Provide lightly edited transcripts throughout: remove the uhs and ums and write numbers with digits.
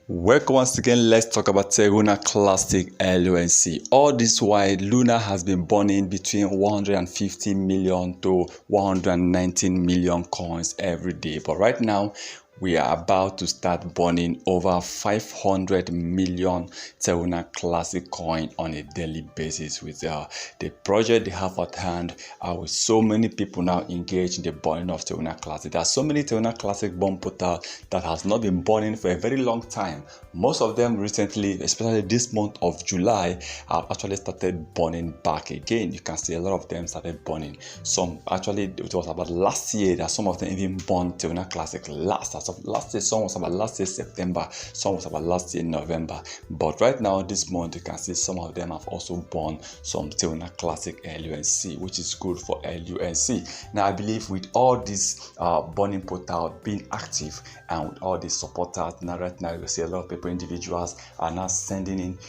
Welcome once again. Let's talk about Terra Classic LUNC. All this while, Luna has been burning between 150 million to 119 million coins every day. But right now, we are about to start burning over 500 million Terra Classic coin on a daily basis with the project they have at hand. With so many people now engaged in the burning of Terra Classic. There are so many Terra Classic burn portals that has not been burning for a very long time. Most of them recently, especially this month of July, have actually started burning back again. You can see a lot of them started burning. Some actually, it was about last year that some of them even burned Terra Classic last year. Some was about last year September, some was about last year November. But right now, this month, you can see some of them have also burned some Terra Classic LUNC, which is good for LUNC. Now, I believe with all this burning portal being active and with all these supporters, now right now you see a lot of people, individuals are now sending in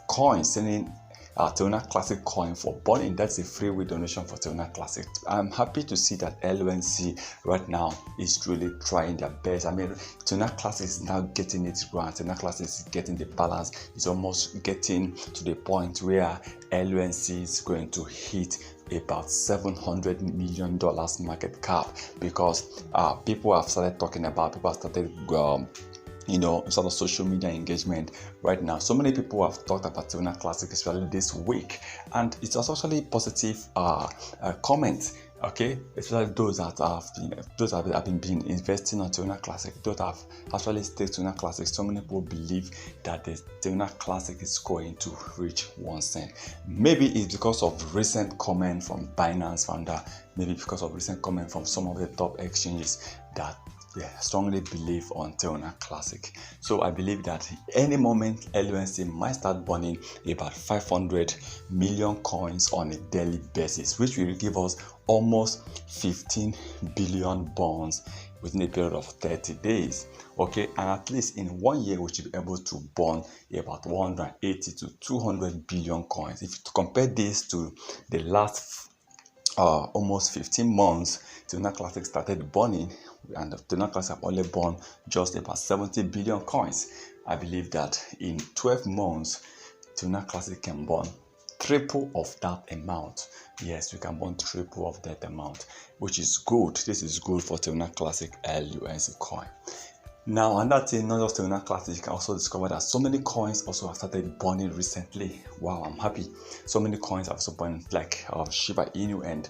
coins, sending Terra Classic coin for burning. That's a free donation for Terra Classic. I'm happy to see that LUNC right now is really trying their best. I mean, Terra Classic is now getting it right. Terra Classic is getting the balance. It's almost getting to the point where LUNC is going to hit about $700 million market cap, because people have started talking about, people have started sort of social media engagement right now. So many people have talked about Terra Classic, especially this week, and it was actually positive comments. Okay, especially those that have been investing on Terra Classic, those that have actually stayed Terra Classic. So many people believe that the Terra Classic is going to reach 1 cent. Maybe it's because of recent comment from Binance founder, maybe because of recent comment from some of the top exchanges that strongly believe on Terra Classic. So I believe that any moment LUNC might start burning about 500 million coins on a daily basis, which will give us almost 15 billion bonds within a period of 30 days. Okay, and at least in 1 year we should be able to burn about 180 to 200 billion coins. If you compare this to the last almost 15 months, Terra Classic started burning, and the Terra Classic have only burned just about 70 billion coins. I believe that in 12 months, Terra Classic can burn triple of that amount. Yes, we can burn triple of that amount, which is good. This is good for Terra Classic LUNC coin. Now, another thing, not just Terra Classic, you can also discover that so many coins also have started burning recently. Wow, I'm happy. So many coins have also burned, like Shiba Inu and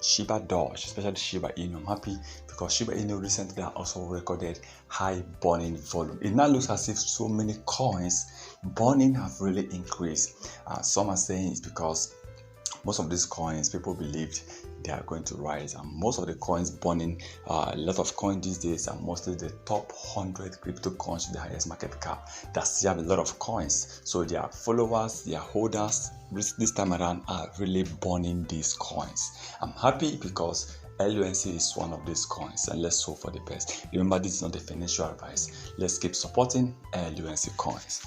Shiba Doge, especially Shiba Inu. I'm happy because Shiba Inu recently also recorded high burning volume. It now looks as if so many coins burning have really increased. Some are saying it's because most of these coins, people believed they are going to rise, and most of the coins burning, a lot of coins these days are mostly the top 100 crypto coins with the highest market cap that still have a lot of coins. So their followers, their holders this time around are really burning these coins. I'm happy because LUNC is one of these coins, and let's hope for the best. Remember, this is not a financial advice. Let's keep supporting LUNC coins.